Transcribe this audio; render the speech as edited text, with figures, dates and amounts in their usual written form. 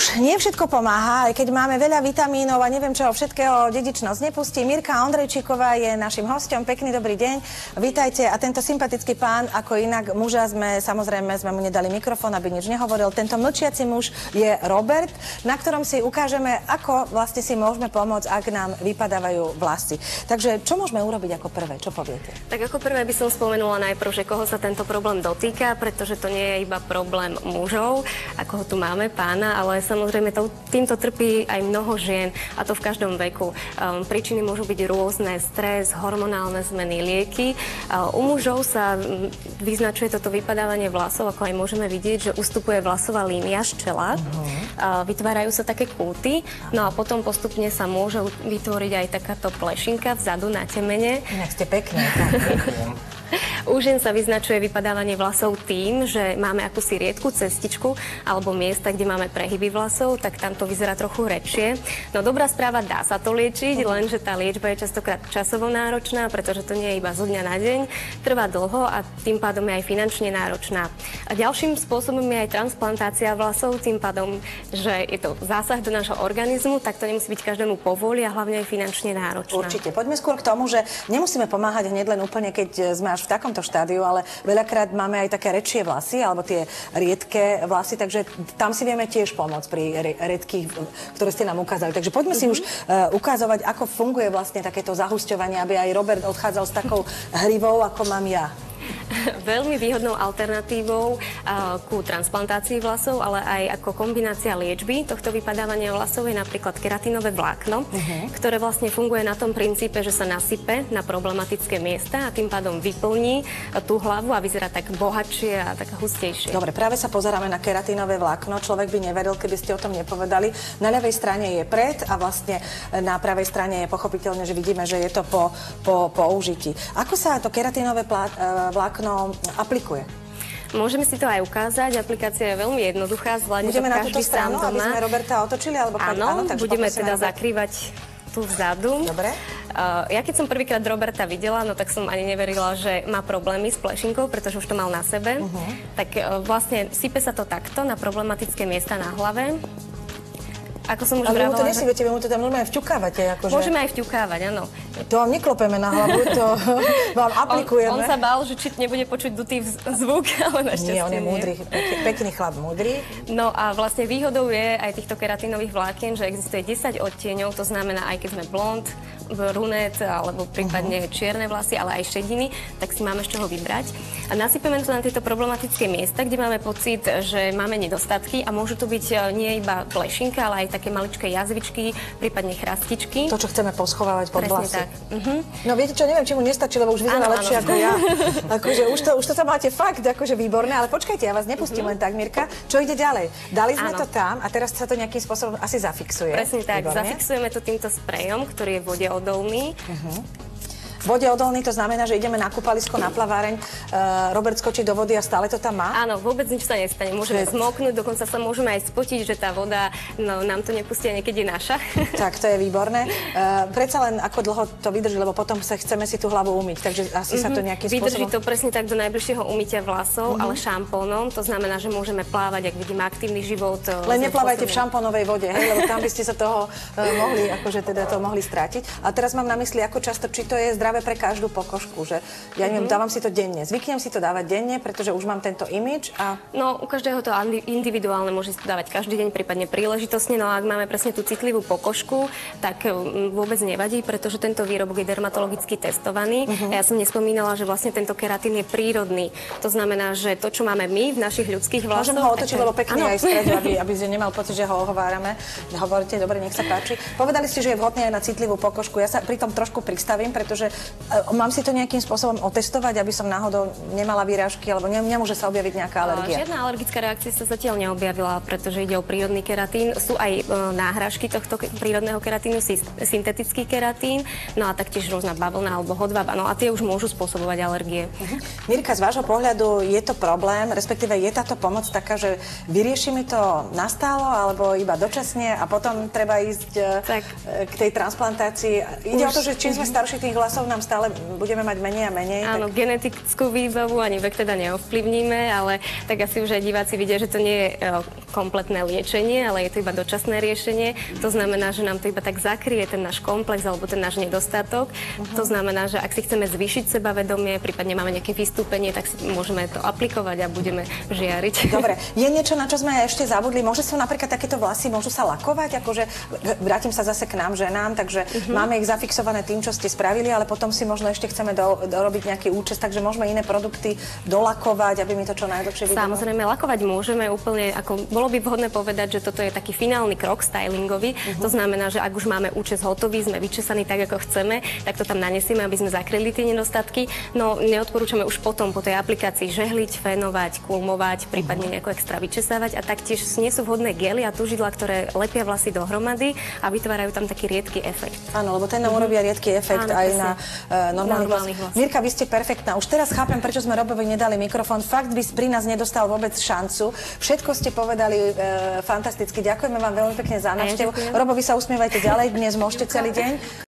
Nuž, nie všetko pomáha, aj keď máme veľa vitamínov a neviem čoho všetkého, dedičnosť nepustí. Mirka Ondrejčíková je našim hosťom. Pekný dobrý deň. Vítajte. A tento sympatický pán, ako inak muža sme mu nedali mikrofón, aby nič nehovoril. Tento mlčiaci muž je Robert, na ktorom si ukážeme, ako vlastne si môžeme pomôcť, ak nám vypadávajú vlasy. Takže čo môžeme urobiť ako prvé? Čo poviete? Tak ako prvé by som spomenula najprv, že koho sa tento problém dotýka, pretože to nie je iba problém mužov, ako ho tu máme, pána, ale samozrejme týmto trpí aj mnoho žien, a to v každom veku. Príčiny môžu byť rôzne, stres, hormonálne zmeny, lieky. U mužov sa vyznačuje toto vypadávanie vlasov, ako aj môžeme vidieť, že ustupuje vlasová línia z čela, vytvárajú sa také kúty, no a potom postupne sa môže vytvoriť aj takáto plešinka vzadu na temene. Inak ste pekné. U žien sa vyznačuje vypadávanie vlasov tým, že máme akúsi riedku cestičku alebo miesta, kde máme prehyby vlasov, tak tam to vyzerá trochu hrečie. No dobrá správa, dá sa to liečiť, lenže tá liečba je častokrát časovo náročná, pretože to nie je iba zo dňa na deň, trvá dlho a tým pádom je aj finančne náročná. A ďalším spôsobom je aj transplantácia vlasov, tým pádom, že je to zásah do nášho organizmu, tak to nemusí byť každému povoli a hlavne aj finančne náročná. Určite. Poďme skôr k tomu, že nemusíme pomáhať hneď len úplne, keď sme až v takomto štádiu, ale veľakrát máme aj také redšie vlasy, alebo tie riedke vlasy, takže tam si vieme tiež pomôcť pri riedkých, ktoré ste nám ukázali. Takže poďme si už ukázovať, ako funguje vlastne takéto zahusťovanie, aby aj Robert odchádzal s takou hrivou, ako mám ja. Veľmi výhodnou alternatívou ku transplantácii vlasov, ale aj ako kombinácia liečby tohto vypadávania vlasov je napríklad keratinové vlákno, ktoré vlastne funguje na tom princípe, že sa nasype na problematické miesta a tým pádom vyplní tú hlavu a vyzerá tak bohatšie a tak hustejšie. Dobre, práve sa pozeráme na keratinové vlákno. Človek by neveril, keby ste o tom nepovedali. Na ľavej strane je pred a vlastne na pravej strane je pochopiteľne, že vidíme, že je to po použití. Ako sa to keratinové vlákno aplikuje? Môžeme si to aj ukázať. Aplikácia je veľmi jednoduchá, zvládne to každý sám doma. Budeme na túto stranu, aby sme Roberta otočili? Alebo áno, budeme teda zakrývať tu vzadu. Dobre. Ja keď som prvýkrát Roberta videla, no tak som ani neverila, že má problémy s plešinkou, pretože už to mal na sebe. Tak vlastne sype sa to takto na problematické miesta na hlave. Ako som už ale vravala, vy mu to nesypete, vy mu to tam normálne vťukávate. Akože... Môžeme aj vťukávať, áno. To vám neklopeme na hlavu, to vám aplikujeme. On sa bál, že či nebude počuť dutý zvuk, ale našťastie nie. Nie, on je múdry, pekný chlap, múdry. No a vlastne výhodou je aj týchto keratinových vlákien, že existuje 10 odtieňov, to znamená, aj keď sme blond, brunet alebo prípadne čierne vlasy, ale aj šediny, tak si máme z čoho vybrať. A nasypeme to na tieto problematické miesta, kde máme pocit, že máme nedostatky a môžu to byť nie iba plešinka, ale aj také maličké jazvičky, prípadne chrastičky. To, čo chceme poschovávať pod vlasy. Tak. No viete čo, neviem, či mu nestačí, lebo už vyzerá lepšie ako ja. Akože už to tam máte fakt akože výborné, ale počkajte, ja vás nepustím len tak, Mirka. Čo ide ďalej? Dali sme to tam a teraz sa to nejakým spôsobom asi zafixuje. Presne tak, výborné. Zafixujeme to týmto sprejom, ktorý je vodeodolný. Vodeodolný, to znamená, že ideme na kúpalisko, na plaváreň, Robert skočí do vody a stále to tam má? Áno, vôbec nič sa nestane. Môžeme zmoknúť, dokonca sa môžeme aj spotiť, že tá voda nám to nepustí a niekedy je naša. Tak, to je výborné. Predsa len ako dlho to vydrží, lebo potom chceme si tú hlavu umyť, takže asi sa to nejakým spôsobom... Vydrží to presne tak do najbližšieho umytia vlasov, ale šampónom. To znamená, že môžeme plávať, ak vidíme aktívny život. Len neplávajte v šampónovej vode, hej, lebo tam by ste sa toho mohli, akože teda to mohli strátiť. A teraz mám na mysli, ako často, či to je zdravé pre každú pokožku, že ja neviem, dávam si to denne. Zvyknem si to dávať denne, pretože už mám tento imidž a... No, u každého to individuálne môže si to dávať každý deň, prípadne príležitostne, no a ak máme presne tú citlivú pokožku, tak vôbec nevadí, pretože tento výrobok je dermatologicky testovaný. A ja som nespomínala, že vlastne tento keratín je prírodný. To znamená, že to, čo máme my v našich ľudských vlasoch... Môžem ho otočiť, lebo pekne aj spredu, aby ste nemal pocit, že ho ohovárame. Hovoríte, dobre, nech sa páči. Povedali ste, že je vhodné aj na citlivú pokožku. Ja sa pri tom trošku pristavím, pretože mám si to nejakým spôsobom otestovať, aby som náhodou nemala výražky, alebo nemôže sa objaviť nejaká alergia? Žiadna alergická reakcia sa zatiaľ neobjavila, pretože ide o prírodný keratín. Sú aj náhražky tohto prírodného keratínu, syntetický keratín, no a taktiež rôzna bavlna alebo hodvába, no a tie už môžu spôsobovať alergie. Mirka, z vášho pohľadu je to problém, respektíve je táto pomoc taká, že vyriešime to nastálo, alebo iba dočasne a potom treba ísť k tej transplantácii? Ide o to, že čím sme starší, tých vlasov rokov nám stále budeme mať menej a menej. Áno, genetickú výbavu ani vek teda neovplyvníme, ale tak asi už aj diváci vidia, že to nie je kompletné liečenie, ale je to iba dočasné riešenie. To znamená, že nám to iba tak zakrie ten náš komplex alebo ten náš nedostatok. To znamená, že ak si chceme zvýšiť sebavedomie, prípadne máme nejaké vystúpenie, tak si môžeme to aplikovať a budeme žiariť. Dobre, je niečo, na čo sme ešte zabudli? Môže sa napríklad takéto vlasy, môžu sa lakovať? Akože, vrátim sa zase k nám, ženám, takže máme ich zafixované tým, čo ste spravili, ale potom si možno ešte chceme dorobiť nejaký účes, takže môžeme iné produkty dolakovať, aby mi to čo najlepšie videlo. Samozrejme, lakovať môžeme úplne, ako bolo by vhodné povedať, že toto je taký finálny krok stylingový. To znamená, že ak už máme účes hotový, sme vyčesaní tak, ako chceme, tak to tam nanesieme, aby sme zakryli tie nedostatky. No neodporúčame už potom po tej aplikácii žehliť, fénovať, kulmovať, prípadne nejako extra vyčesávať a taktiež nie sú vhodné gely a tužidlá, ktoré lepia vlasy dohromady a vytvárajú tam taký riedky efekt. Áno, lebo ten nám urobia riedky efekt aj na normálnych vlasy. Mirka, vy ste perfektná. Už teraz chápem, prečo sme Robovi nedali mikrofón. Fakt by pri nás nedostal vôbec šancu. Všetko ste povedali fantasticky. Ďakujeme vám veľmi pekne za návštevu. Robo, vy sa usmievajte ďalej. Dnes môžete celý deň.